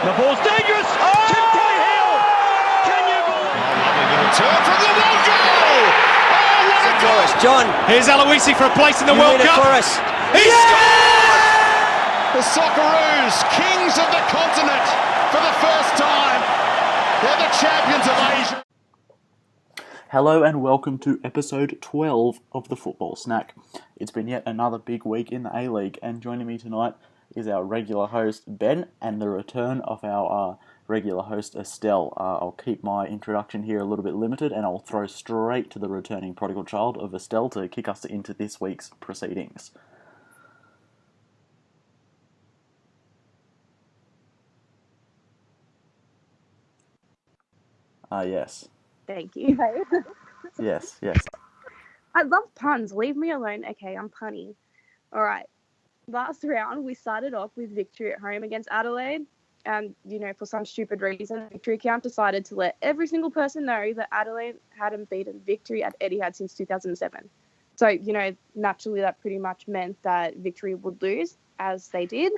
The ball's dangerous. Oh! Tim Cahill. Can you believe? Lovely little turn from the wall goal. Oh, what a goal! John. Here's Aloisi for a place in the World Cup. For us. He scored! The Socceroos, kings of the continent, for the first time. They're the champions of Asia. Hello and welcome to episode 12 of the Football Snack. It's been yet another big week in the A-League, and joining me tonight is our regular host Ben and the return of our regular host Estelle. I'll keep my introduction here a little bit limited, and I'll throw straight to the returning prodigal child of Estelle to kick us into this week's proceedings. Yes. Thank you. Yes. I love puns. Leave me alone. Okay, I'm punny. All right. Last round, we started off with victory at home against Adelaide. And, for some stupid reason, Victory Count decided to let every single person know that Adelaide hadn't beaten Victory at Etihad since 2007. So, naturally that pretty much meant that Victory would lose, as they did.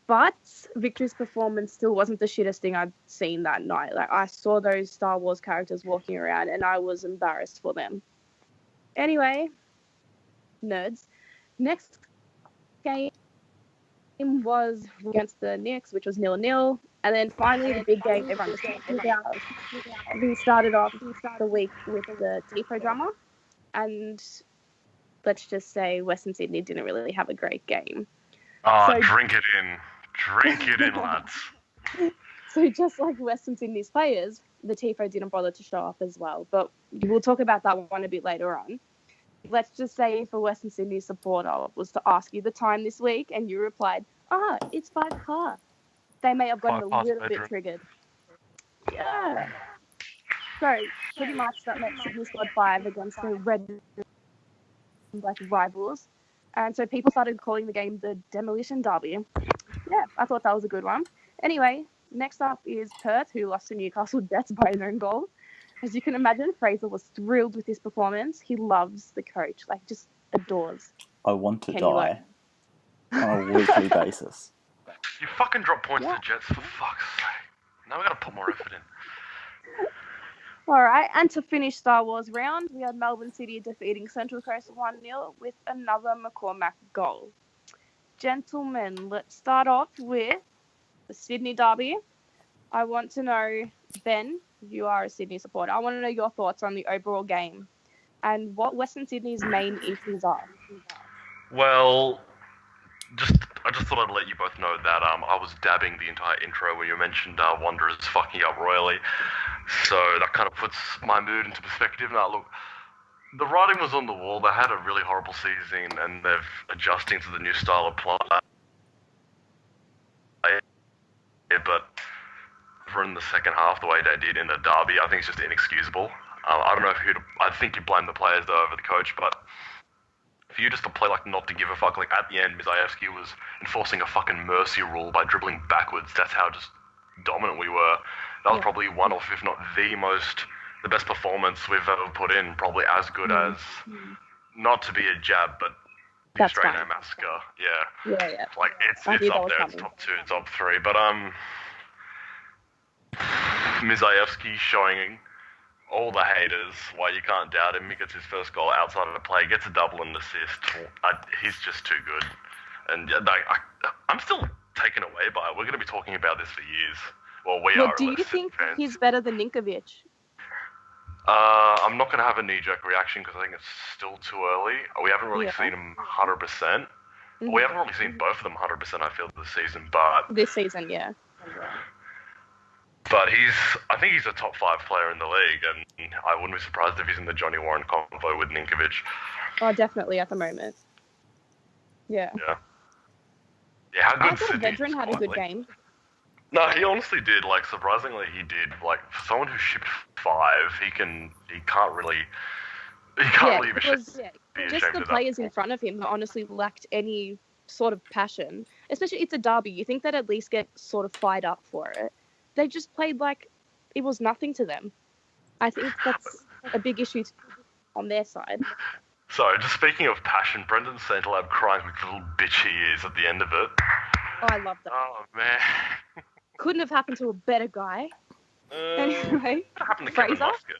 But Victory's performance still wasn't the shittest thing I'd seen that night. Like, I saw those Star Wars characters walking around and I was embarrassed for them. Anyway, nerds. Next game was against the Knicks, which was 0-0. And then finally the big game everyone was talking about. We started off the week with the Tifo drama. And let's just say Western Sydney didn't really have a great game. Drink it in. Drink it in, lads. So just like Western Sydney's players, the Tifo didn't bother to show up as well. But we'll talk about that one a bit later on. Let's just say if a Western Sydney supporter was to ask you the time this week and you replied, it's 5:30. They may have gotten a little bit triggered. Yeah. So pretty much that meant Sydney scored 5 against the red and black rivals. And so people started calling the game the Demolition Derby. Yeah, I thought that was a good one. Anyway, next up is Perth, who lost to Newcastle Jets by an own goal. As you can imagine, Fraser was thrilled with his performance. He loves the coach, just adores. I want to die on a weekly basis. You fucking drop points to Jets, for fuck's sake. Now we gotta put more effort in. All right, and to finish Star Wars round, we had Melbourne City defeating Central Coast 1-0 with another McCormack goal. Gentlemen, let's start off with the Sydney Derby. I want to know, Ben, you are a Sydney supporter. I want to know your thoughts on the overall game and what Western Sydney's main issues are. Well, I just thought I'd let you both know that I was dabbing the entire intro when you mentioned Wanderers fucking up royally. So that kind of puts my mood into perspective. Now, look, the writing was on the wall. They had a really horrible season, and they're adjusting to the new style of play. But in the second half, the way they did in the derby, I think it's just inexcusable. I don't know I think you blame the players though over the coach, but for you just to play like not to give a fuck, like at the end, Mizajewski was enforcing a fucking mercy rule by dribbling backwards. That's how just dominant we were. That was probably one of, if not the best performance we've ever put in. Probably as good as, not to be a jab, but the Australian massacre. Yeah. Yeah. Like it's up there. It's top 2, top 3. But Mizajewski showing all the haters why you can't doubt him. He gets his first goal outside of the play, gets a double and assist. He's just too good. And I'm still taken away by it. We're going to be talking about this for years. Well, do you think he's better than Ninkovic? I'm not going to have a knee-jerk reaction because I think it's still too early. We haven't really seen him 100%. Mm-hmm. We haven't really seen both of them 100%, I feel, this season. But this season, yeah. But I think he's a top 5 player in the league, and I wouldn't be surprised if he's in the Johnny Warren convo with Ninkovic. Oh, definitely at the moment. Yeah. Yeah, how good I thought Vedran had a good game. No, he honestly did. Surprisingly, he did. For someone who shipped 5, he can't really be just the players in front of him honestly lacked any sort of passion. Especially it's a derby. You think they'd at least get sort of fired up for it. They just played like it was nothing to them. I think that's a big issue on their side. So, just speaking of passion, Brendan Santalab crying like the little bitch he is at the end of it. Oh, I love that. Oh, man. couldn't have happened to a better guy. Anyway, What happened to Kevin Fraser? Muscat?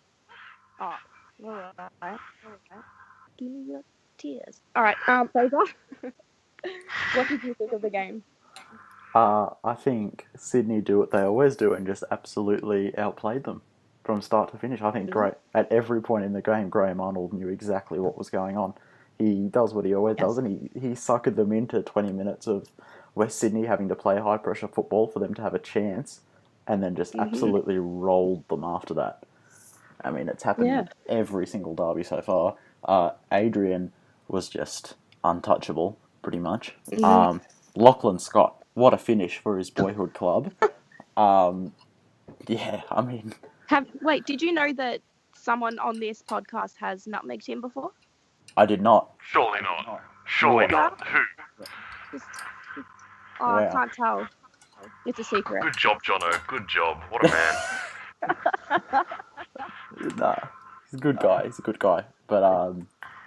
Oh, all right. Give me your tears. All right, Fraser. What did you think of the game? I think Sydney do what they always do and just absolutely outplayed them from start to finish. I think at every point in the game, Graham Arnold knew exactly what was going on. He does what he always does, and he suckered them into 20 minutes of West Sydney having to play high-pressure football for them to have a chance, and then just absolutely rolled them after that. I mean, it's happened every single derby so far. Adrian was just untouchable, pretty much. Lachlan Scott, what a finish for his boyhood club. Yeah, I mean... Wait, did you know that someone on this podcast has nutmegged him before? I did not. Surely not. Surely not. Who? Wow. I can't tell. It's a secret. Good job, Jono. Good job. What a man. Nah, he's a good guy. He's a good guy, but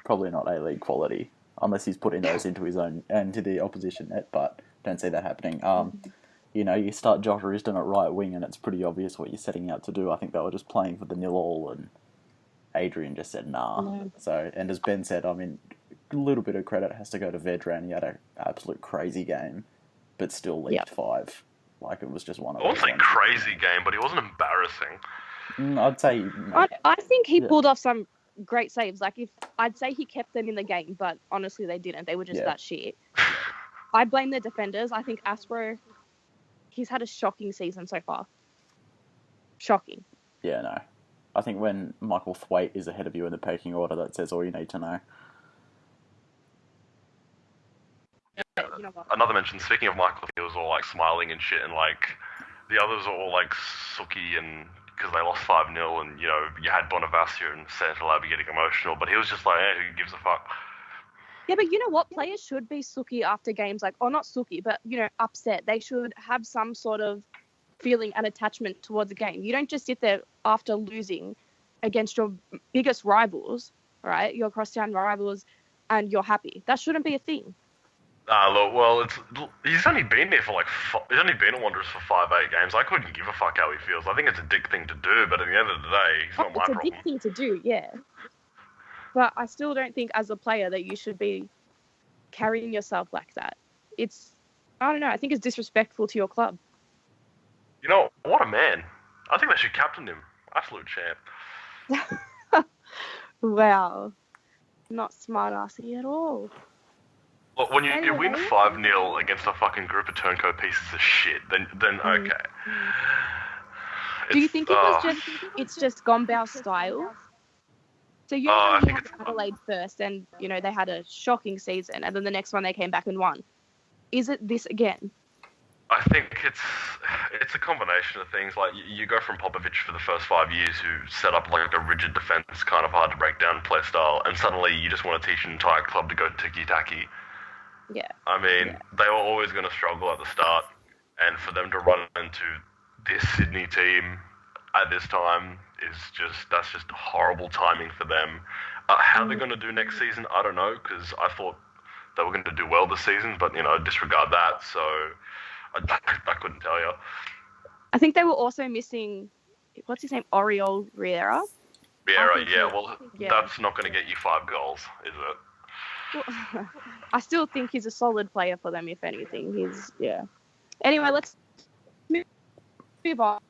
probably not A-League quality unless he's putting those into his own and to the opposition net. But don't see that happening. You start Josh Risdon at right wing, and it's pretty obvious what you're setting out to do. I think they were just playing for the 0-all, and Adrian just said nah. No. So, and as Ben said, I mean, a little bit of credit has to go to Vedran. He had an absolute crazy game, but still leaked 5. Like, it was just one of those. I won't say crazy game, but he wasn't embarrassing. I'd say... I think he pulled off some great saves. Like, I'd say he kept them in the game, but honestly they didn't. They were just that shit. I blame the defenders. I think Aspro, he's had a shocking season so far. Shocking. Yeah, no. I think when Michael Thwaite is ahead of you in the pecking order, that says all you need to know. You know what? Another mention, speaking of Michael, he was all like smiling and shit, and like the others were all like sooky and because they lost 5-0, and you know you had Bonavacia and Santalabbi getting emotional, but he was just like, who gives a fuck? Yeah, but you know what? Players should be sooky after games, like, or not sooky, but you know, upset. They should have some sort of feeling and attachment towards a game. You don't just sit there after losing against your biggest rivals, right? Your crosstown rivals, and you're happy. That shouldn't be a thing. Look, well, he's only been there for he's only been at Wanderers for 5-8 games. I couldn't give a fuck how he feels. I think it's a dick thing to do, but at the end of the day, it's not my problem. It's a dick thing to do, yeah. But I still don't think as a player that you should be carrying yourself like that. I don't know, I think it's disrespectful to your club. You know, what a man. I think they should captain him. Absolute champ. Wow. Not smart-assy at all. Look, when you win 5-0 against a fucking group of turncoat pieces of shit, then okay. Do you think it's just Gombau's style? So you know they had Adelaide first, and you know they had a shocking season, and then the next one they came back and won. Is it this again? I think it's a combination of things. Like you go from Popovic for the first 5 years, who set up like a rigid defense, kind of hard to break down play style, and suddenly you just want to teach an entire club to go ticky-tacky. Yeah. I mean, they were always going to struggle at the start, and for them to run into this Sydney team at this time that's just horrible timing for them. How they're going to do next season, I don't know, because I thought they were going to do well this season, but disregard that. So I couldn't tell you. I think they were also missing, what's his name, Oriol Riera. That's not going to get you 5 goals, is it? Well, I still think he's a solid player for them, if anything. Anyway, let's move on.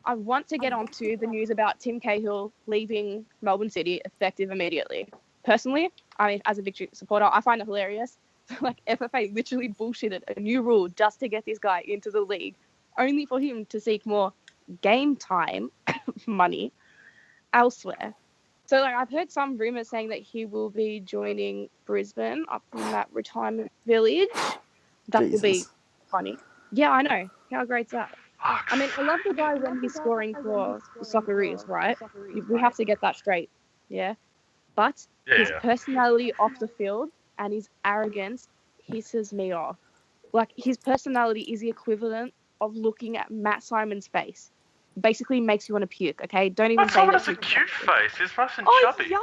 I want to get on to the news about Tim Cahill leaving Melbourne City effective immediately. Personally, I mean, as a Victory supporter, I find it hilarious. Like, FFA literally bullshitted a new rule just to get this guy into the league, only for him to seek more game time money elsewhere. So, like, I've heard some rumours saying that he will be joining Brisbane up in that retirement village. That will be funny. Yeah, I know. How great's that? I mean, I love the guy when he's scoring for the Socceroos, right? We have to get that straight, yeah? But his personality off the field and his arrogance pisses me off. Like, his personality is the equivalent of looking at Matt Simon's face. Basically makes you want to puke, okay? Don't even say that. Matt Simon has a cute face. He's nice and chubby. Yeah.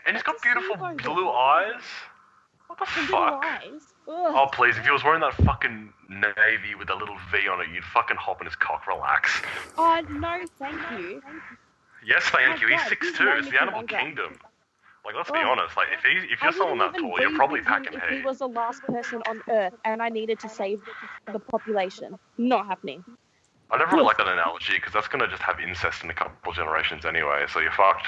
And he's got beautiful blue eyes. What the The little fuck? eyes. Oh, Ugh. please, if he was wearing that fucking navy with a little V on it, you'd fucking hop in his cock, relax. Oh, no, thank you. Yes, thank My you, he's God, 6'2", his it's name the is Animal Bunga. Kingdom. Like, let's be Oh. honest, like, if I you're someone wouldn't that even tall, you're breathe probably with him packing if he heat. was the last person on Earth and I needed to save the population. Not happening. I never really like that analogy, because that's going to just have incest in a couple generations anyway, so you're fucked,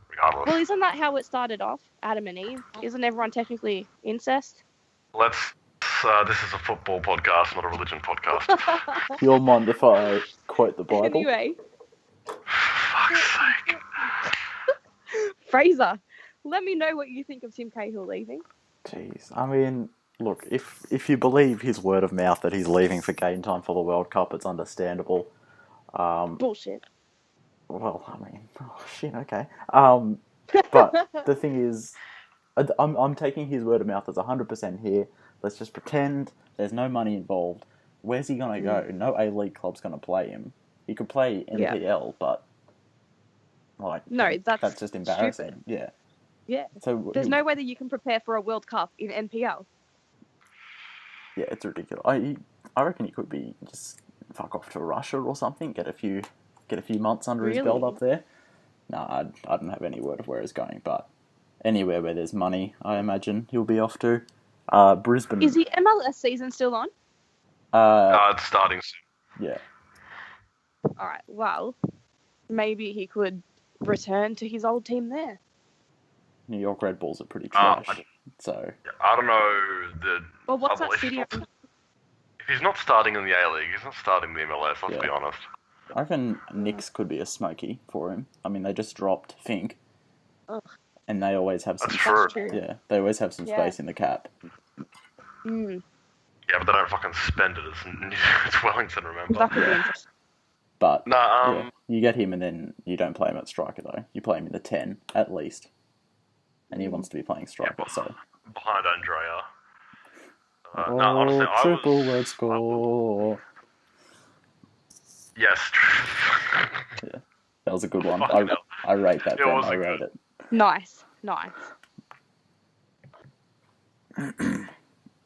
regardless. Well, isn't that how it started off? Adam and Eve? Isn't everyone technically incest? This is a football podcast, not a religion podcast. You'll mind if I quote the Bible? Anyway, Fuck's sake. Fraser, let me know what you think of Tim Cahill leaving. Jeez, I mean, look, if you believe his word of mouth that he's leaving for game time for the World Cup, it's understandable. Bullshit. Well, I mean, oh, shit, okay. But the thing is, I'm taking his word of mouth as 100% here. Let's just pretend there's no money involved. Where's he going to go? No A-League club's going to play him. He could play NPL, but like, No, that's just embarrassing. stupid. Yeah. Yeah. So There's no way that you can prepare for a World Cup in NPL. Yeah, it's ridiculous. I reckon he could be just fuck off to Russia or something. Get a few months under his belt Really? up there. No, I don't have any word of where he's going, but anywhere where there's money, I imagine he'll be off to. Brisbane. Is the MLS season still on? It's starting soon. Yeah. All right. Well, maybe he could return to his old team there. New York Red Bulls are pretty trash. So I don't know Well, what's well, that city? if he's not starting in the A-League, he's not starting in the MLS, let's be honest. I reckon Knicks could be a smoky for him. I mean, they just dropped Fink. Ugh. And they always have some. That's true. That's true. Yeah, they always have some space in the cap. Mm. Yeah, but they don't fucking spend it. It's Wellington, remember? That could be interesting. But No, you get him, and then you don't play him at striker though. You play him in the 10 at least, and he wants to be playing striker. So behind Andrea. oh, No, honestly, triple, let's go! Yes. Yeah, that was a good one. Fucking hell. I rate that. It Ben. was I a rate good- it. Nice. All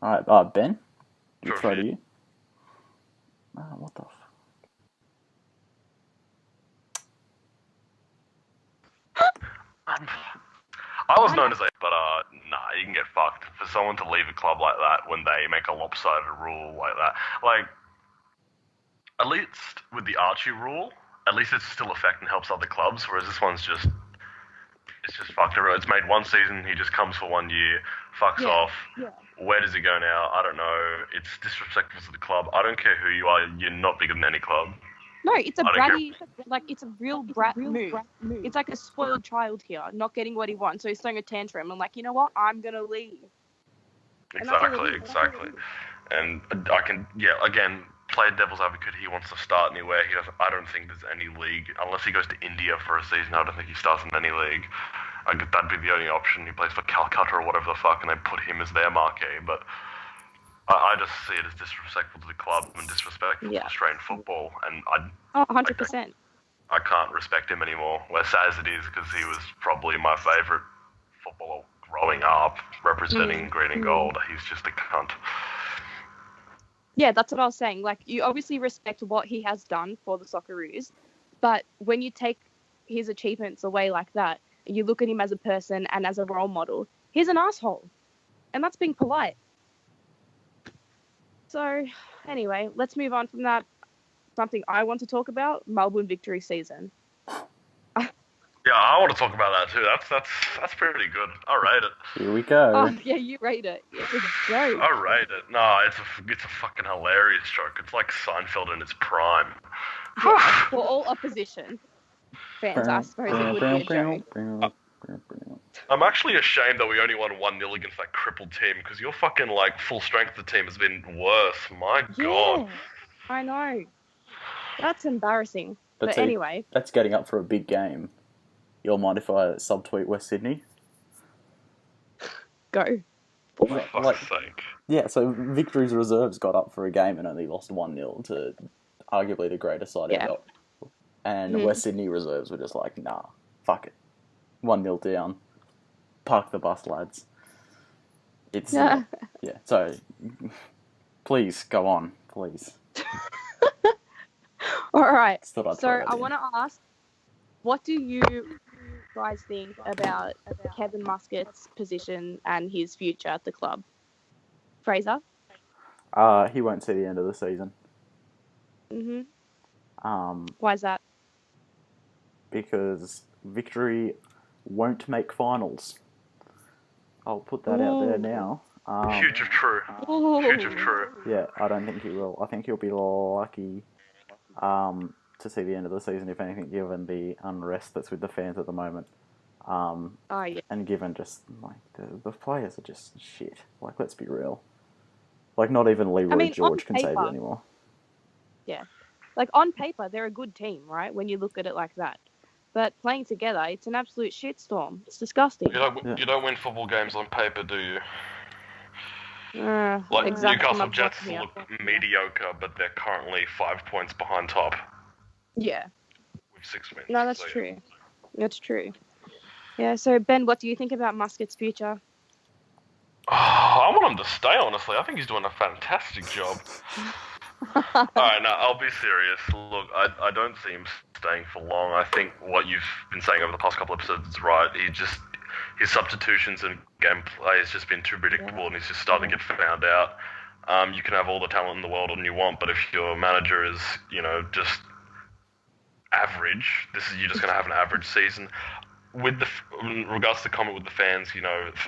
right, Ben. Sure, Throw to Pete. you. What the? I was known as a, but nah, you can get fucked for someone to leave a club like that when they make a lopsided rule like that. Like, at least with the Archie rule, at least it's still effect and helps other clubs. Whereas this one's just, it's just fucked. It's made one season. He just comes for 1 year, fucks off. Yeah. Where does he go now? I don't know. It's disrespectful to the club. I don't care who you are. You're not bigger than any club. No, it's a I don't bratty, like, it's a real brat move. It's like a spoiled child here, not getting what he wants. So he's throwing a tantrum and like, you know what? I'm going to leave. And that's all it is. Exactly. And I can, again, play devil's advocate. He wants to start anywhere. He doesn't. I don't think there's any league unless he goes to India for a season. I don't think he starts in any league. That'd be the only option. He plays for Calcutta or whatever the fuck, and they put him as their marquee. But I just see it as disrespectful to the club and disrespectful to Australian football. And 100%. I can't respect him anymore. As sad as it is, because he was probably my favourite footballer growing up, representing green and gold. He's just a cunt. Yeah, that's what I was saying. Like, you obviously respect what he has done for the Socceroos, but when you take his achievements away like that, you look at him as a person and as a role model, he's an asshole. And that's being polite. So, anyway, let's move on from that. Something I want to talk about, Melbourne victory season. Yeah, I want to talk about that too. That's pretty good. I rate it. Here we go. Oh, yeah, you rate it. It's a joke. I rate it. No, it's a fucking hilarious joke. It's like Seinfeld in its prime. Yeah, for all opposition fans, I suppose it would be a joke. I'm actually ashamed that we only won 1-0 against that crippled team, because your fucking like full strength of the team has been worse. My God. I know. That's embarrassing. But see, anyway. That's getting up for a big game. You'll mind if I subtweet West Sydney? Go. For fuck's sake. Yeah, so Victory's reserves got up for a game and only lost 1-0 to arguably the greatest side ever. And West Sydney reserves were just like, nah, fuck it. 1-0 down. Park the bus, lads. It's yeah. So please go on, please. All right. So I want to ask, what do you guys think about Kevin Muscat's position and his future at the club? Fraser? He won't see the end of the season. Why is that? Because Victory won't make finals. I'll put that out there now. Future true. Future true. Yeah, I don't think he will. I think he'll be lucky to see the end of the season, if anything, given the unrest that's with the fans at the moment. And given just, like, the players are just shit. Like, let's be real. Like, not even Leroy George can save it anymore. Yeah. Like, on paper, they're a good team, right? When you look at it like that. But playing together, it's an absolute shitstorm. It's disgusting. You don't win football games on paper, do you? Like, exactly. Newcastle Jets look mediocre, but they're currently 5 points behind top. Yeah. With 6 wins. No, that's true. That's true. Yeah, so Ben, what do you think about Muscat's future? I want him to stay, honestly. I think he's doing a fantastic job. Alright, now I'll be serious. Look, I don't see him staying for long. I think what you've been saying over the past couple of episodes is right. His substitutions and gameplay has just been too predictable, and he's just starting to get found out. You can have all the talent in the world and you want, but if your manager is, just average, you're just going to have an average season. In regards to the comment with the fans,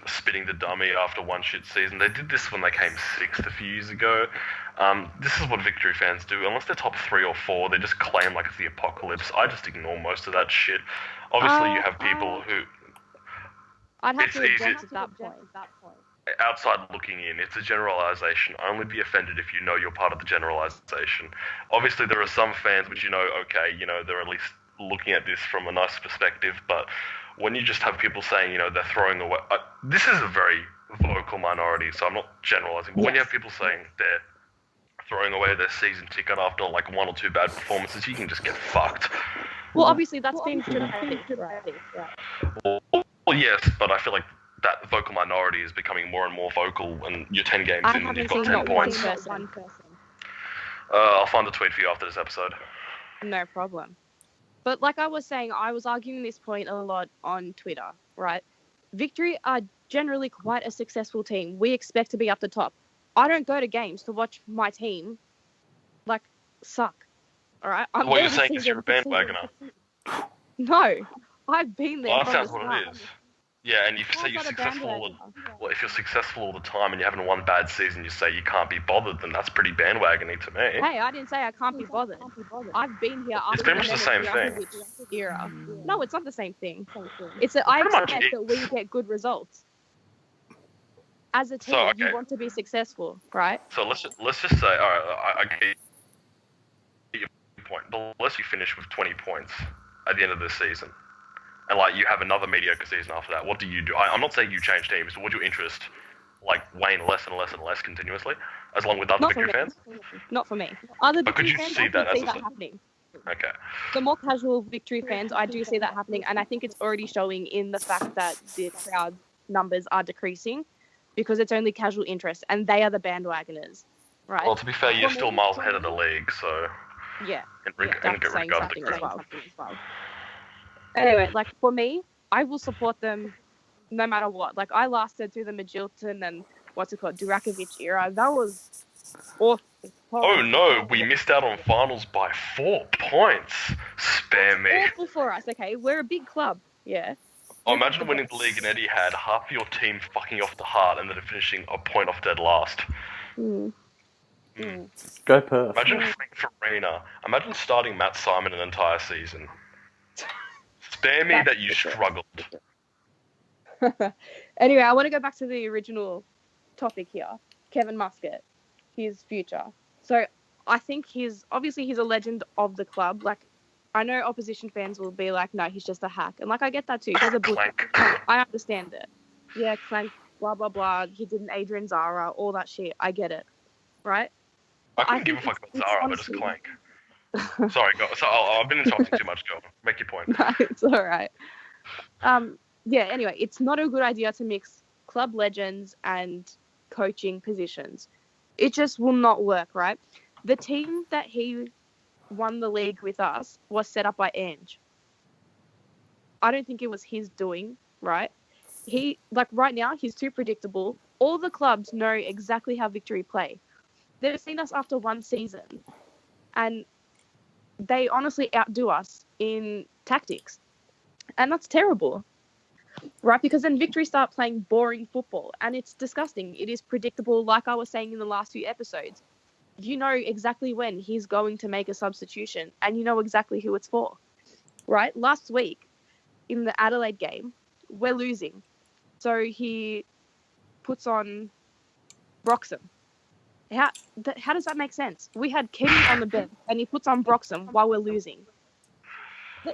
spitting the dummy after one shit season, they did this when they came sixth a few years ago. This is what Victory fans do. Unless they're top 3 or 4, they just claim like it's the apocalypse. I just ignore most of that shit. Obviously, you have people who... I'd have to object at that point. Outside looking in, it's a generalization. Only be offended if you know you're part of the generalization. Obviously, there are some fans which they're at least looking at this from a nice perspective, but when you just have people saying, they're throwing away... this is a very vocal minority, so I'm not generalizing, but when you have people saying they're throwing away their season ticket after like 1 or 2 bad performances, you can just get fucked. Well, obviously, that's being dramatic, right? Well, yes, but I feel like that vocal minority is becoming more and more vocal, and you're 10 games in and you've got 10 points. One person. I'll find the tweet for you after this episode. No problem. But like I was saying, I was arguing this point a lot on Twitter, right? Victory are generally quite a successful team. We expect to be up the top. I don't go to games to watch my team, suck. All right? What you're saying is you're a bandwagoner. No. I've been there. Well, that sounds what it is. Yeah, and if you say you're successful, if you're successful all the time and you haven't one bad season, you say you can't be bothered, then that's pretty bandwagony to me. Hey, I didn't say I can't be bothered. I've been here after it's pretty much the same thing. Era. No, it's not the same thing. It's that I expect that we get good results. As a team, you want to be successful, right? So let's just say, all right, I get your point, but let's you finish with 20 points at the end of the season. And, you have another mediocre season after that. What do you do? I'm not saying you change teams, but would your interest, wane less and less and less continuously, as long with other Victory fans? Not for me. Other but could you fans, see that happening? Okay. The more casual Victory fans, I do see that happening, and I think it's already showing in the fact that the crowd numbers are decreasing, because it's only casual interest, and they are the bandwagoners, right? Well, to be fair, you're still miles ahead of the league, so... Yeah. That's saying something as well. Anyway, for me, I will support them no matter what. I lasted through the Magilton and Durakovic era. That was awful. Oh no, we missed out on finals by 4 points. Spare me. Awful for us, okay? We're a big club, yeah. Imagine winning the league and Eddie had half your team fucking off the heart and then finishing a point off dead last. Go Perth. Imagine Frank Farina. Imagine starting Matt Simon an entire season. Spare me that you struggled. Anyway, I want to go back to the original topic here. Kevin Muscat, his future. So I think he's a legend of the club. I know opposition fans will be like, no, he's just a hack. And I get that too. He's a Clank. I understand it. Yeah, Clank, blah, blah, blah. He did an Adrian Zara, all that shit. I get it. Right? I couldn't give a fuck about Zara, but just Clank. Sorry, go. So I've been interrupting too much. Go. Make your point. No, it's all right. Yeah. Anyway, it's not a good idea to mix club legends and coaching positions. It just will not work, right? The team that he won the league with us was set up by Ange. I don't think it was his doing, right? Right now, he's too predictable. All the clubs know exactly how Victory play. They've seen us after one season, and they honestly outdo us in tactics. And that's terrible, right? Because then Victory start playing boring football, and it's disgusting. It is predictable, like I was saying in the last few episodes. You know exactly when he's going to make a substitution, and you know exactly who it's for, right? Last week, in the Adelaide game, we're losing. So he puts on Broxham. How does that make sense? We had Kenny on the bench, and he puts on Broxham while we're losing.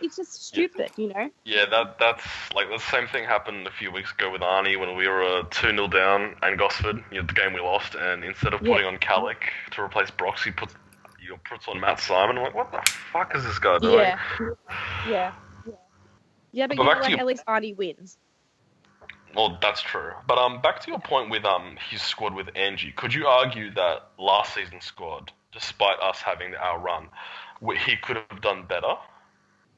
It's just stupid, you know? Yeah, that's like the same thing happened a few weeks ago with Arnie when we were 2-0 down and Gosford, the game we lost, and instead of putting on Calic to replace Brox, he puts on Matt Simon. I'm like, what the fuck is this guy doing? Yeah, but you know, at least Arnie wins. Well, that's true. But back to your point with his squad with Angie, could you argue that last season's squad, despite us having our run, he could have done better?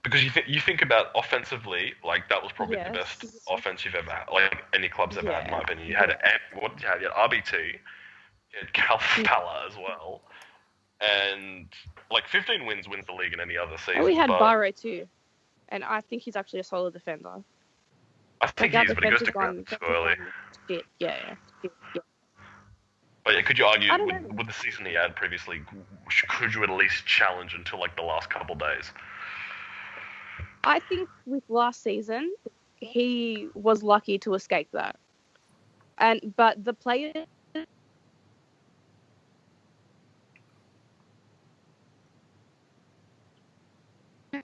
Because you think about offensively, like that was probably the best offense you've ever had, like any club's ever had, in my opinion. You had you had RBT, you had Calfala as well, and like 15 wins the league in any other season. And we had Barrow too, and I think he's actually a solid defender. I think he is, but he goes to ground too early. Yeah. But yeah, could you argue with the season he had previously, could you at least challenge until like the last couple days? I think with last season, he was lucky to escape that. But the players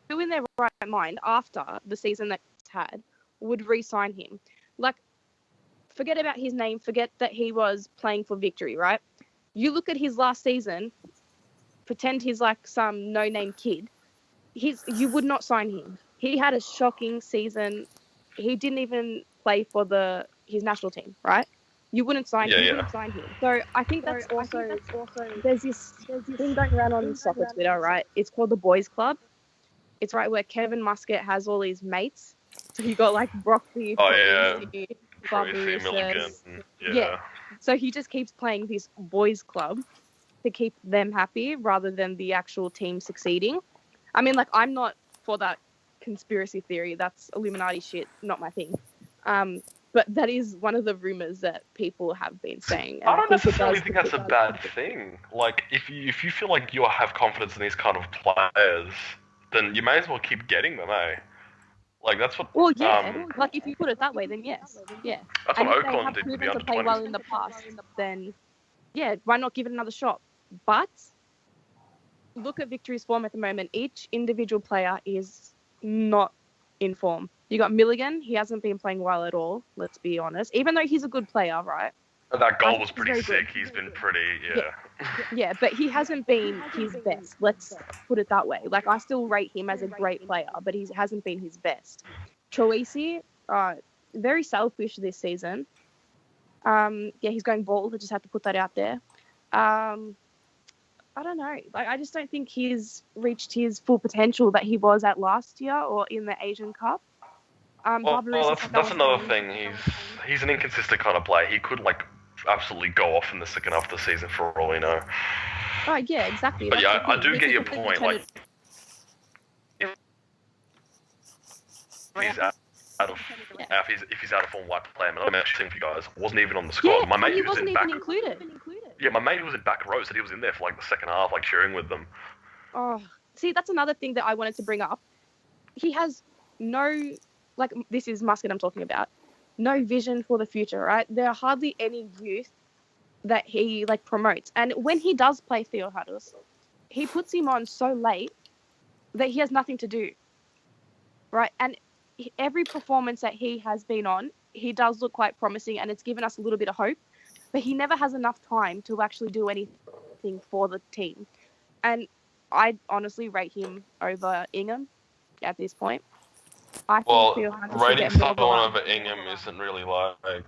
who in their right mind after the season that he's had would re-sign him. Like, forget about his name, forget that he was playing for Victory, right? You look at his last season, pretend he's like some no-name kid. You would not sign him. He had a shocking season. He didn't even play for his national team, right? You wouldn't sign him. You wouldn't sign him. So I think that's also there's this thing going around on soccer Twitter, right? It's called the Boys Club. It's right where Kevin Muscat has all his mates. So you got like Broccoli, Tracy Milligan. Yeah. So he just keeps playing this Boys Club to keep them happy rather than the actual team succeeding. I mean, like, I'm not for that conspiracy theory. That's Illuminati shit, not my thing. But that is one of the rumors that people have been saying. I don't necessarily think that's a bad thing. Like, if you feel like you have confidence in these kind of players, then you may as well keep getting them, eh? Like, that's what... Well, yeah. Like, if you put it that way, then yes. Yeah. That's and what if they Ocon have did with the proven to play well in the past, then, yeah, why not give it another shot? But look at Victory's form at the moment. Each individual player is not in form. You got Milligan. He hasn't been playing well at all, let's be honest. Even though he's a good player, right? That goal was pretty sick. He's been pretty, Yeah, but he hasn't been his best. Let's put it that way. Like, I still rate him as a great player, but he hasn't been his best. Troisi, very selfish this season. He's going bald. I just have to put that out there. I don't know. Like, I just don't think he's reached his full potential that he was at last year or in the Asian Cup. That's another thing. He's an inconsistent kind of player. He could like absolutely go off in the second half of the season for all we know. Oh yeah, exactly. But yeah, I do get your point. Like, if he's out of form, why play him? I'm actually for you guys. Wasn't even on the squad. Yeah, my mate wasn't even included. Yeah, my mate who was in back row said he was in there for like the second half, like cheering with them. Oh, see, that's another thing that I wanted to bring up. He has no, like, this is Muscat I'm talking about, no vision for the future, right? There are hardly any youth that he, like, promotes. And when he does play Theoharis, he puts him on so late that he has nothing to do, right? And every performance that he has been on, he does look quite promising, and it's given us a little bit of hope. But he never has enough time to actually do anything for the team. And I honestly rate him over Ingham at this point. Rating someone over Ingham isn't really like...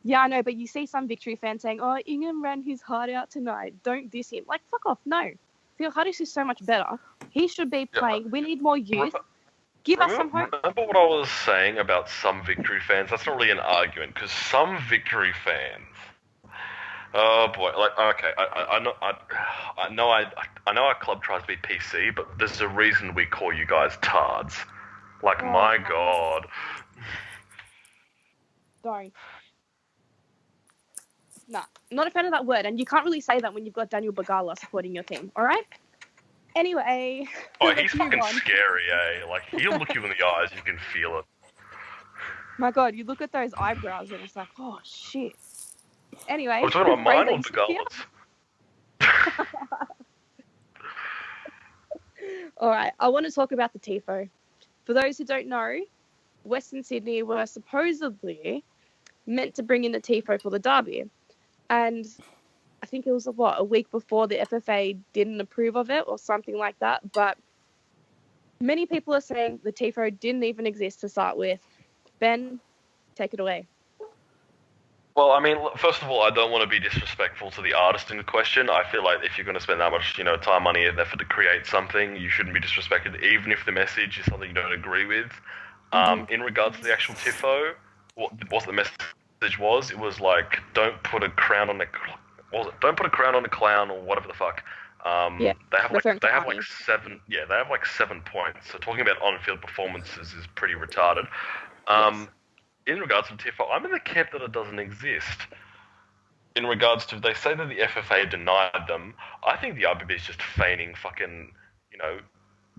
Yeah, I know, but you see some Victory fans saying, "Oh, Ingham ran his heart out tonight. Don't diss him." Like, fuck off. No, Phil Hudis is so much better. He should be playing. We need more youth. Give us some hope. Remember what I was saying about some Victory fans? That's not really an argument, because some Victory fans. Oh boy! Like, okay, I know our club tries to be PC, but there's a reason we call you guys tards. Like, my God. Don't. Nah, not a fan of that word, and you can't really say that when you've got Daniel Bagala supporting your team. All right. Anyway. Oh, he's fucking scary, eh? Like, he'll look you in the eyes, you can feel it. My God, you look at those eyebrows and it's like, oh shit. Anyway. I'm talking about mine or Bagala's? All right, I want to talk about the TIFO. For those who don't know, Western Sydney were supposedly meant to bring in the TIFO for the derby. And I think it was, a week before the FFA didn't approve of it or something like that. But many people are saying the TIFO didn't even exist to start with. Ben, take it away. Well, I mean, first of all, I don't want to be disrespectful to the artist in question. I feel like if you're going to spend that much, time, money, and effort to create something, you shouldn't be disrespected, even if the message is something you don't agree with. In regards to the actual TIFO, what the message was, it was like, don't put a crown on don't put a crown on a clown or whatever the fuck. They have like 7 points. So talking about on-field performances is pretty retarded. Yes. In regards to TIFO, I'm in the camp that it doesn't exist. In regards to, they say that the FFA denied them. I think the IBB is just feigning fucking,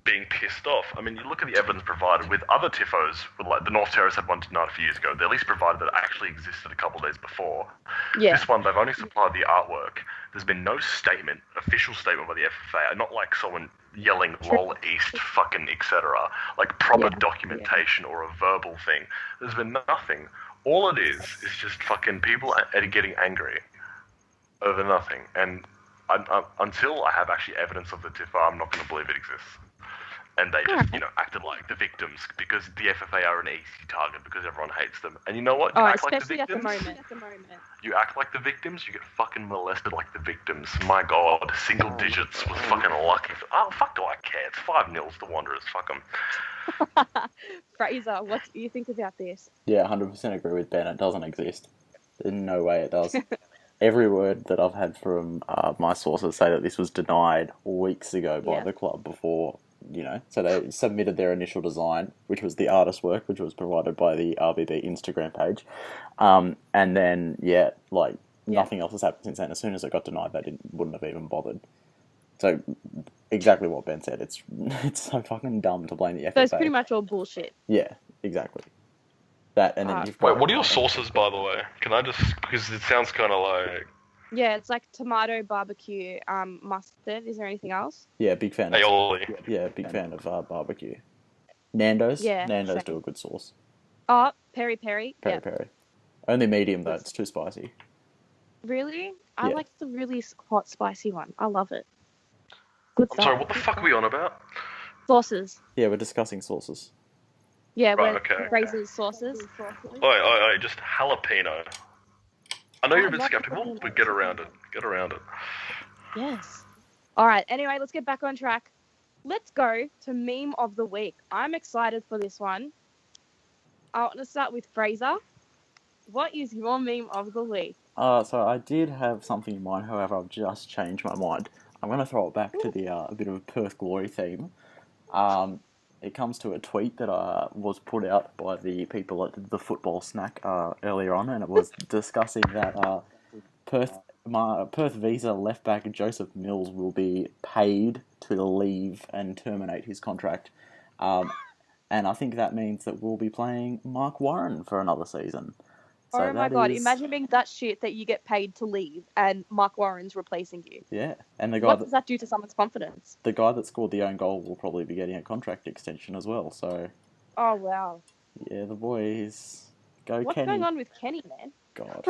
being pissed off. I mean, you look at the evidence provided with other TIFOs, like the North Terrace had one denied a few years ago. They at least provided that it actually existed a couple of days before. Yeah. This one, they've only supplied the artwork. There's been no official statement by the FFA, not like someone yelling "lol east" fucking etc. Like proper documentation or a verbal thing. There's been nothing. All it is just fucking people getting angry over nothing. And until I have actually evidence of the TIFO, I'm not going to believe it exists. And they just, acted like the victims because the FFA are an easy target because everyone hates them. And you know what? You act especially like the victims. at the moment. You act like the victims, you get fucking molested like the victims. My God, single digits was fucking lucky. Oh, fuck do I care? It's 5-0 to the Wanderers. Fuck them. Fraser, what do you think about this? Yeah, 100% agree with Ben. It doesn't exist. In no way it does. Every word that I've had from my sources say that this was denied weeks ago by the club before, so they submitted their initial design, which was the artist work, which was provided by the RBB Instagram page. And then, nothing else has happened since then. As soon as it got denied, they wouldn't have even bothered. So, exactly what Ben said. It's so fucking dumb to blame the FFA. So it's pretty much all bullshit. Yeah, exactly. That, and then you've got... Wait, what are your sources, by the way? Can I just... Because it sounds kind of like... Yeah, it's like tomato, barbecue, mustard. Is there anything else? Yeah, big fan. Aioli. Yeah, big fan of barbecue. Nando's. Yeah, Nando's same. do a good sauce. Oh, peri peri. Peri. Only medium though. It's too spicy. Really? I like the really hot, spicy one. I love it. Good I'm stuff. sorry, what the fuck are we on about? Sauces. Yeah, we're discussing sauces. Yeah, Right, Fraser's sauces. Oi, just jalapeno. I know you're a bit skeptical, but get around it. Yes. All right. Anyway, let's get back on track. Let's go to meme of the week. I'm excited for this one. I want to start with Fraser. What is your meme of the week? So I did have something in mind, however, I've just changed my mind. I'm going to throw it back to the a bit of a Perth Glory theme. It comes to a tweet that was put out by the people at the Football Snack earlier on, and it was discussing that Perth Visa left back Joseph Mills will be paid to leave and terminate his contract. And I think that means that we'll be playing Mark Warren for another season. So oh my God, imagine being that shit that you get paid to leave and Mark Warren's replacing you. Yeah, and the guy what does that do to someone's confidence? The guy that scored the own goal will probably be getting a contract extension as well, so... Oh, wow. Yeah, the boys... Go What's Kenny. going on with Kenny, man? God.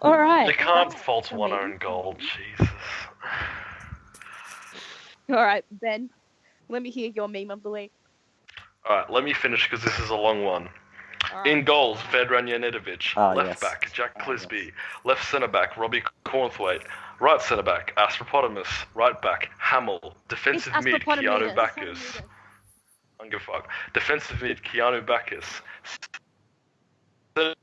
All right. They can't fault one own goal, Jesus. All right, Ben, let me hear your meme of the week. Alright, let me finish because this is a long one. All right. In goals, Vedran Janetovic. Ah, Left yes. back, Jack Clisby. Left centre back, Robbie Cornthwaite. Right centre back, Astropotamus. Right back, Hamill. Defensive It's mid, Keanu Astropotamus. Bacchus. I don't give a fuck. Defensive mid, Keanu Bacchus. That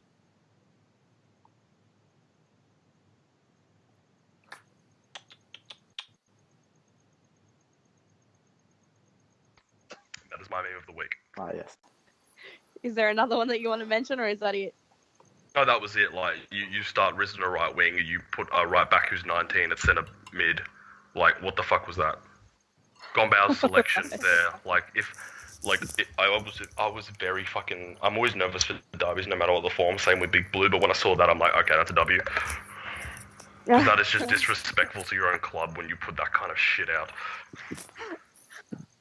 is my meme of the week. Ah, yes. Is there another one that you want to mention, or is that it? No, that was it. Like, you start Risen a right wing, and you put a right back who's 19 at centre mid. Like, what the fuck was that? Gombao's selection there. Like, I was very fucking. I'm always nervous for derbies, no matter what the form. Same with Big Blue, but when I saw that, I'm like, okay, that's a W. 'Cause that is just disrespectful to your own club when you put that kind of shit out.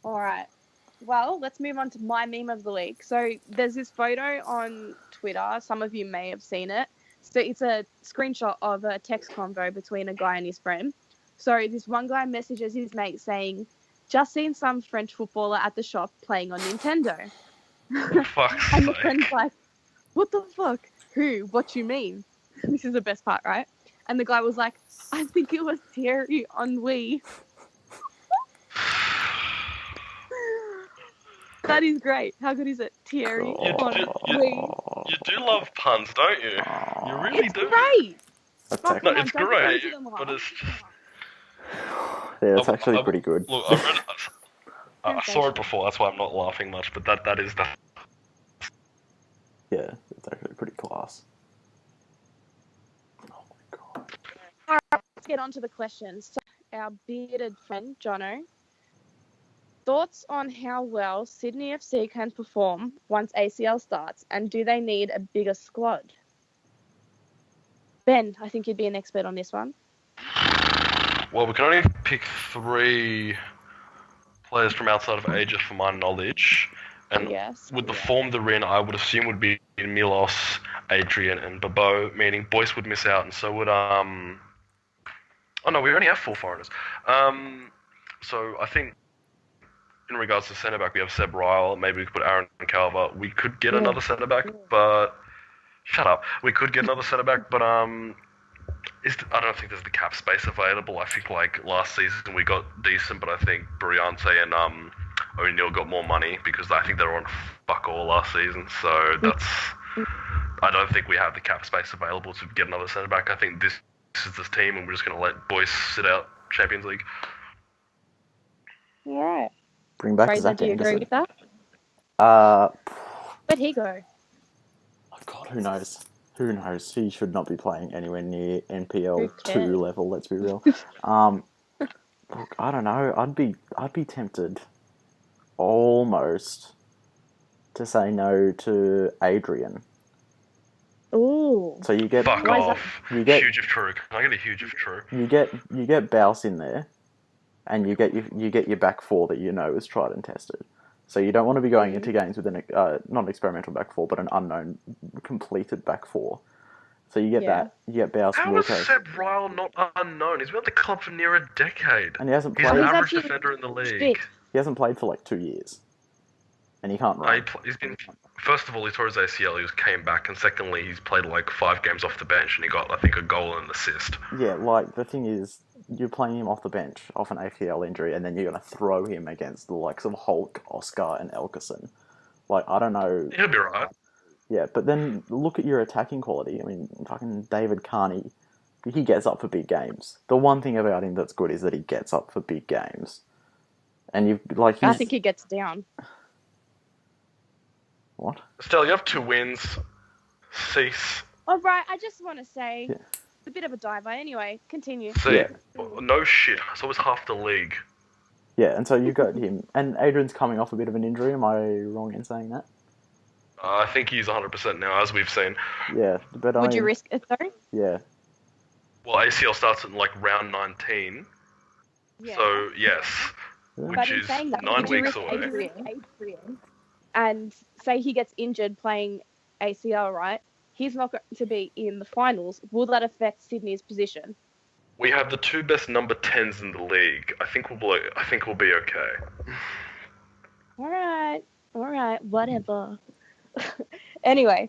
All right. Well, let's move on to my meme of the week. So there's this photo on Twitter. Some of you may have seen it. So it's a screenshot of a text convo between a guy and his friend. So this one guy messages his mate saying, "Just seen some French footballer at the shop playing on Nintendo." For fuck's And the sake. friend's like, "What the fuck? Who? What you mean?" This is the best part, right? And the guy was like, "I think it was Thierry Henry." That is great. How good is it? Thierry Henry. You do love puns, don't you? You really It's do. great. That's Fuck, actually, No, come on, it's don't great, get them but it's just... yeah, it's actually pretty good. Look, I read it. I saw it before, that's why I'm not laughing much, but that is the... Yeah, it's actually pretty class. Oh my god. All right, let's get on to the questions. So, our bearded friend, Jono, thoughts on how well Sydney FC can perform once ACL starts, and do they need a bigger squad? Ben, I think you'd be an expert on this one. Well, we can only pick 3 players from outside of Asia for my knowledge. And Yes. with the form they're in, I would assume would be Milos, Adrian, and Babo, meaning Boyce would miss out, and so would Oh no, we only have 4 foreigners. So I think in regards to centre back, we have Seb Ryle. Maybe we could put Aaron Calver. We could get another centre back, but shut up. We could get another centre back, but I don't think there's the cap space available. I think like last season we got decent, but I think Briante and O'Neill got more money because I think they were on fuck all last season. So that's. I don't think we have the cap space available to get another centre back. I think this is this team, and we're just going to let Boyce sit out Champions League. All right. Bring back Fraser, Zach do you agree Anderson. with that? Oh Where'd he go? god, who knows? Who knows? He should not be playing anywhere near NPL Who 2 cares? level. Let's be real. Look, I don't know. I'd be tempted, almost, to say no to Adrian. Ooh. So you get Fuck Why is off. You get- Huge if true. Can I get a huge if true? you get Bouse in there, and you get your back 4 that you know is tried and tested. So you don't want to be going into games with an not an experimental back 4, but an unknown completed back 4. So you get that. You get Bouse. How is Wilco, Seb Ryle not unknown? He's been at the club for near a decade. and he hasn't He's played. an He's average actually defender in the league. shit. He hasn't played for like 2 years, and he can't No, run. he's been. First of all, he tore his ACL. He came back, and secondly, he's played like 5 games off the bench, and he got, I think, a goal and an assist. Yeah, like the thing is, you're playing him off the bench off an ACL injury, and then you're going to throw him against the likes of Hulk, Oscar, and Elkerson. Like, I don't know. He'll be right. Yeah, but then look at your attacking quality. I mean, fucking David Carney, he gets up for big games. The one thing about him that's good is that he gets up for big games. And you've like I he's think he gets down. what? Estelle, you have 2 wins. Cease. All right, I just want to say, Yeah. it's a bit of a diver. Anyway, continue. See, Yeah. no shit. It's always half the league. Yeah, and so you got him, and Adrian's coming off a bit of an injury. Am I wrong in saying that? I think he's 100% now, as we've seen. Yeah, but Would you risk it though? Yeah, Well, ACL starts in like round 19, Yeah. so yes, Yeah. which But in is saying that, 9 would you weeks risk away. Adrian, and say he gets injured playing ACL, right? He's not going to be in the finals. Will that affect Sydney's position? We have the 2 best number 10s in the league. I think we'll be okay. All right, whatever. Anyway,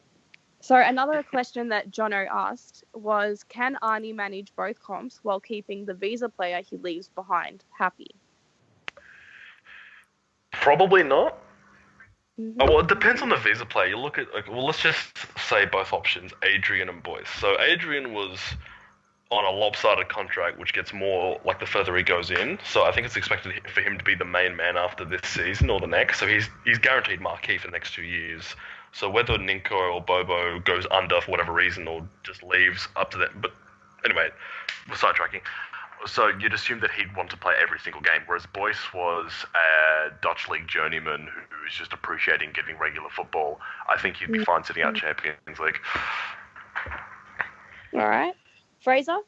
so another question that Jono asked was, can Arnie manage both comps while keeping the visa player he leaves behind happy? Probably not. Mhm. Oh, well, it depends on the visa player. You look at, let's just say both options, Adrian and Boyce. So Adrian was on a lopsided contract, which gets more like the further he goes in. So I think it's expected for him to be the main man after this season or the next. So he's guaranteed marquee for the next 2 years. So whether Ninko or Bobo goes under for whatever reason or just leaves, up to them. But anyway, we're sidetracking. So you'd assume that he'd want to play every single game, whereas Boyce was a Dutch League journeyman who was just appreciating getting regular football. I think he'd be fine sitting out Champions League. All right. Fraser?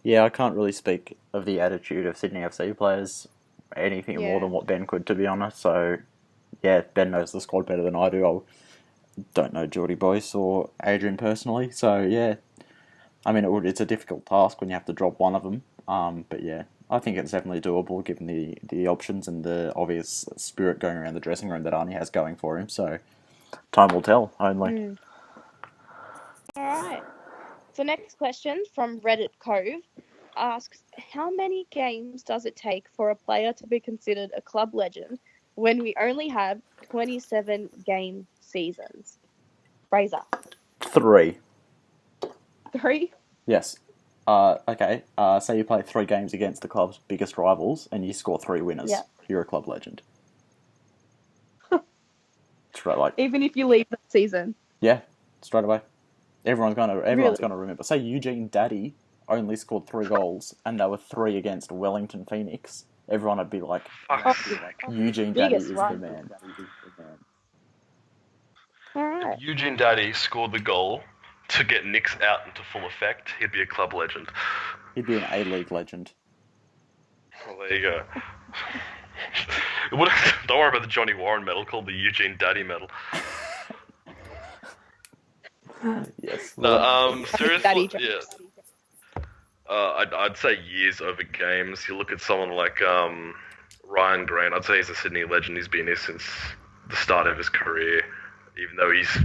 Yeah, I can't really speak of the attitude of Sydney FC players anything more Yeah. than what Ben could, to be honest. So, yeah, Ben knows the squad better than I do. I don't know Geordie Boyce or Adrian personally. So, yeah, I mean, it's a difficult task when you have to drop one of them. But, yeah, I think it's definitely doable given the options and the obvious spirit going around the dressing room that Arnie has going for him. So, time will tell, only. All right. So next question from Reddit Cove asks, how many games does it take for a player to be considered a club legend when we only have 27 game seasons? Fraser? 3. 3? Yes. Okay. Say you play 3 games against the club's biggest rivals and you score 3 winners. Yeah. You're a club legend. Straight like. Even if you leave the season? Yeah, straight away. Everyone's gonna Really? remember. Say Eugene Daddy only scored 3 goals and there were 3 against Wellington Phoenix. Everyone would be like, Eugene Daddy Biggest is one. the man. All right. If Eugene Daddy scored the goal to get Knicks out into full effect, he'd be a club legend. He'd be an A-League legend. Well, there you go. Don't worry about the Johnny Warren medal, called the Eugene Daddy medal. Yes. No, seriously, Daddy yeah. jokes. I'd say years over games. You look at someone like Ryan Grant. I'd say he's a Sydney legend. He's been here since the start of his career, even though he's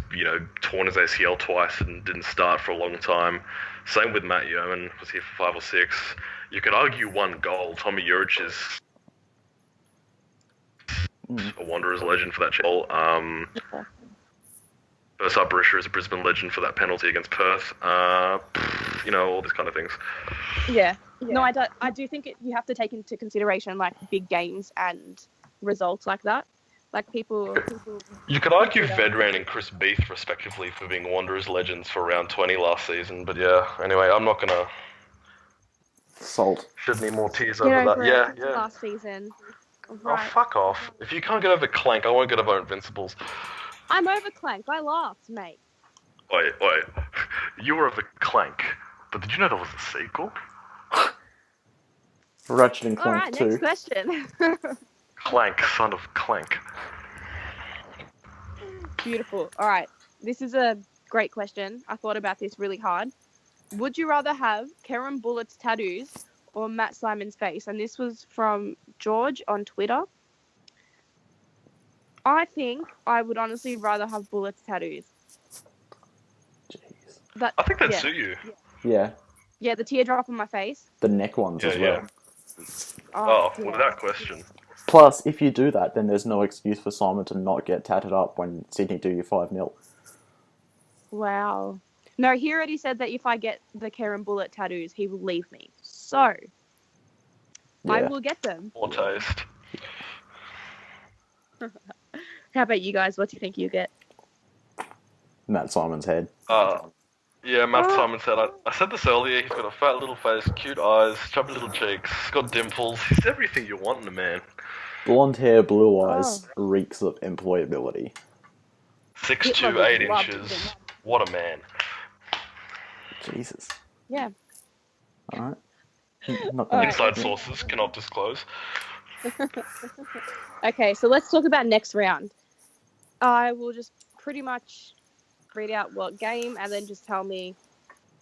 torn his ACL twice and didn't start for a long time. Same with Matt Yeoman, was here for 5 or 6. You could argue 1 goal. Tommy Juric is a Wanderers legend for that goal. Bursar Berisha is a Brisbane legend for that penalty against Perth. All these kind of things. Yeah. No, I do think you have to take into consideration like big games and results like that. Like people You could argue Vedran and Chris Beath, respectively, for being Wanderers legends for round 20 last season. But yeah, anyway, I'm not gonna Salt. shed any more tears over that. Yeah. Last season. Oh, Right. fuck off. If you can't get over Clank, I won't get over Invincibles. I'm over Clank. I laughed, mate. Wait. You were over Clank, but did you know there was a sequel? Ratchet and All Clank right, 2. next question. Clank, son of Clank. Beautiful. All right. This is a great question. I thought about this really hard. Would you rather have Karen Bullett's tattoos or Matt Simon's face? And this was from George on Twitter. I think I would honestly rather have Bullett's tattoos. Jeez. I think that'd suit you. Yeah. Yeah, the teardrop on my face. The neck ones as well. Oh, without question. Plus, if you do that, then there's no excuse for Simon to not get tatted up when Sydney do you 5-0. Wow. No, he already said that if I get the Karen Bullett tattoos, he will leave me. So, I Yeah. will get them. More taste. How about you guys? What do you think you get? Matt Simon's head. Yeah, Matt Simon said, I said this earlier, he's got a fat little face, cute eyes, chubby little cheeks, he's got dimples, he's everything you want in a man. Blonde hair, blue eyes, reeks of employability. 6'2", 8 Loved inches, him. what a man. Jesus. Yeah. Alright. Not gonna- Inside sources cannot disclose. Okay, so let's talk about next round. I will just pretty much read out what game and then just tell me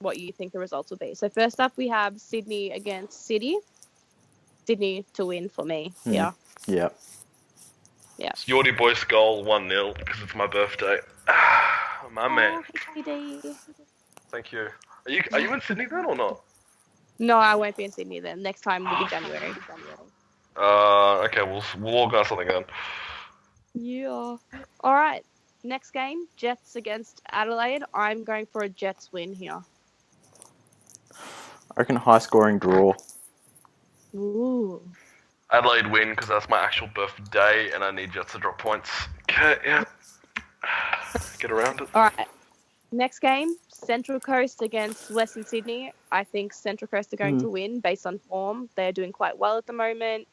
what you think the results will be. So first up we have Sydney against City. Sydney to win for me. Yeah. Yeah. Yeah. Yordi Boyce goal 1-0 because it's my birthday. My man. HBD. Thank you. Are you in Sydney then or not? No, I won't be in Sydney then. Next time will be January. Okay, we'll organise something then. Yeah. All right. Next game, Jets against Adelaide. I'm going for a Jets win here. I reckon high scoring draw. Ooh. Adelaide win because that's my actual birthday and I need Jets to drop points. Okay, yeah. Get around it. All right. Next game, Central Coast against Western Sydney. I think Central Coast are going to win based on form. They're doing quite well at the moment.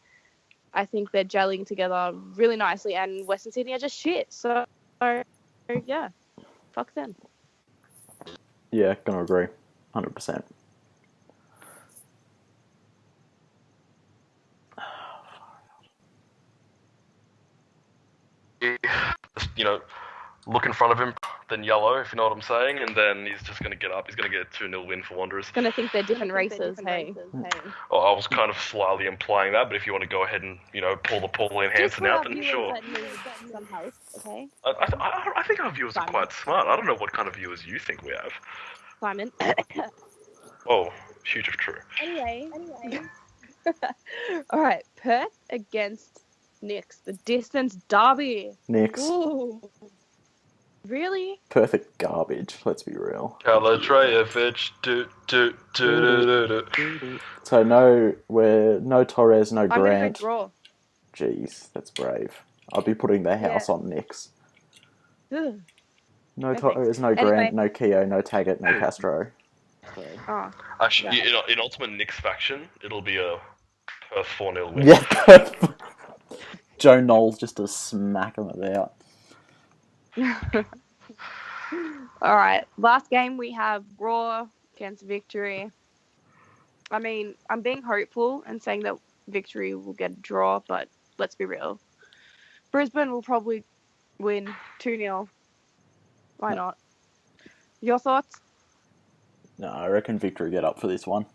I think they're gelling together really nicely, and Western Sydney are just shit. So yeah, fuck them. Yeah, gonna agree. 100%. Just, look in front of him, then yellow, if you know what I'm saying, and then he's just going to get up. He's going to get a 2-0 win for Wanderers. Gonna think they're different races, hey. Oh, I was kind of slyly implying that, but if you want to go ahead and, pull the Pauline Hanson out, then sure. Some help, okay? I think our viewers are quite smart. I don't know what kind of viewers you think we have. Simon. Oh, huge if true. Anyway. All right, Perth against Nix, the distance derby. Nix. Ooh. Really? Perfect garbage, let's be real. Kalatrayevich, So no Torres, no I'm gonna Grant. go draw. Jeez, that's brave. I'll be putting their house on Nix. Ugh. No Okay. Torres, no Grant, no Keogh, no Taggart, no Castro. So. Oh. Actually, in Ultimate Knicks faction, it'll be a Perth 4-0 win. Yeah, Joe Knowles just to smack them about. All right, last game we have Raw against Victory. I mean, I'm being hopeful and saying that Victory will get a draw, but let's be real. Brisbane will probably win 2-0. Why not? Your thoughts? No, I reckon Victory get up for this one.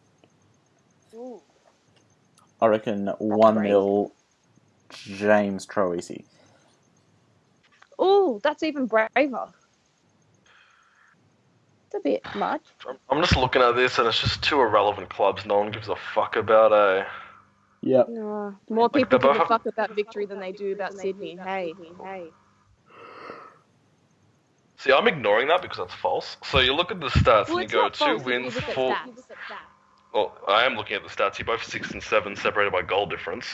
Ooh. I reckon 1-0 James Troisi. Ooh, that's even braver. It's a bit much. I'm just looking at this and it's just two irrelevant clubs no one gives a fuck about, eh? Yep. No, more people give a fuck about Victory than they do about Sydney. Hey. See, I'm ignoring that because that's false. So you look at the stats and you go 2 wins, 4... Well, I am looking at the stats. You're both 6 and 7, separated by goal difference.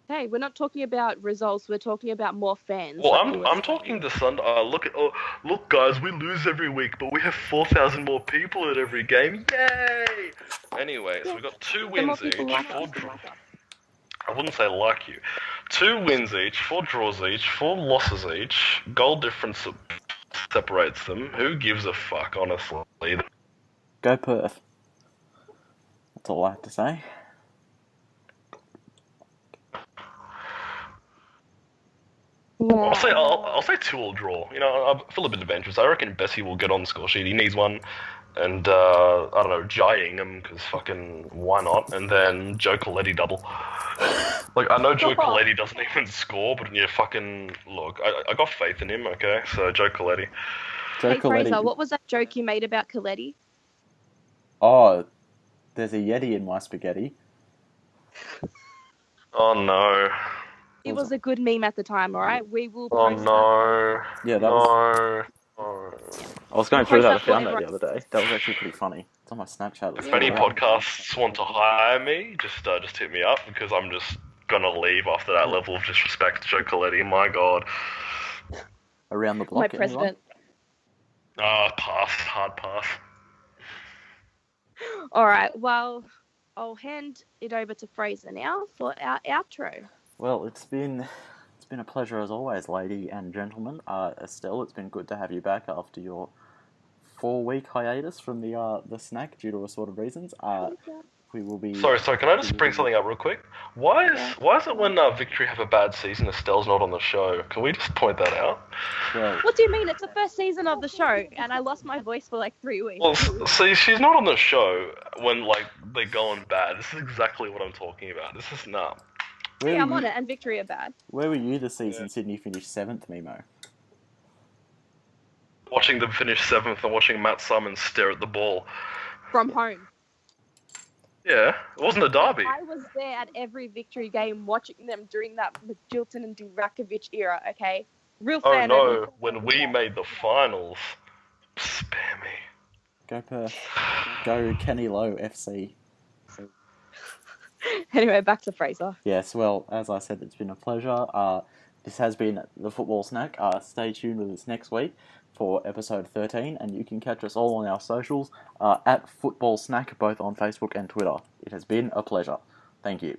Hey, we're not talking about results. We're talking about more fans. Well, I'm talking to Sunday. Look, guys, we lose every week, but we have 4,000 more people at every game. Yay! Anyway, so we got 2 wins each, 4 draws. I wouldn't say like you. 2 wins each, 4 draws each, 4 losses each. Goal difference separates them. Who gives a fuck, honestly? Go Perth. That's all I have to say. I'll say 2-2 draw. I feel a bit adventurous. I reckon Bessie will get on the score sheet. He needs one. And, I don't know, Jai Ingham, because fucking why not? And then Joe Coletti double. Like, I know Joe Coletti doesn't even score, but yeah, fucking, look, I got faith in him, okay? So, Joe Coletti. Hey, Fraser, what was that joke you made about Coletti? Oh, there's a Yeti in my spaghetti. Oh, no. It was a good meme at the time, alright? We will Oh, post no. Yeah, that was... I was going through that. I found that the other day. That was actually pretty funny. It's on my Snapchat. If any podcasts want to hire me, just hit me up because I'm just gonna leave after that level of disrespect to Joe Coletti. My God. Around the block, My president. Pass. Hard pass. Alright, well, I'll hand it over to Fraser now for our outro. Well, it's been a pleasure as always, lady and gentlemen. Estelle, it's been good to have you back after your 4-week hiatus from the snack due to assorted reasons. We will be... Sorry, can I just bring something up real quick? Why is it when Victory have a bad season, Estelle's not on the show? Can we just point that out? Well, What do you mean? It's the first season of the show, and I lost my voice for like 3 weeks. Well, see, she's not on the show when, like, they're going bad. This is exactly what I'm talking about. This is, nah. Yeah, I'm on it, and Victory are bad. Where were you the season Sydney finished 7th, Mimo? Watching them finish 7th and watching Matt Summons stare at the ball. From home. Yeah, it wasn't a derby. I was there at every Victory game watching them during that Magilton and Durakovic era, okay? Real Oh fan. no, when we made the finals. Spare me. Go Perth. Go Kenny Lowe FC. Anyway, back to Fraser. Yes, well, as I said, it's been a pleasure. This has been the Football Snack. Stay tuned with us next week for episode 13, and you can catch us all on our socials at Football Snack, both on Facebook and Twitter. It has been a pleasure. Thank you.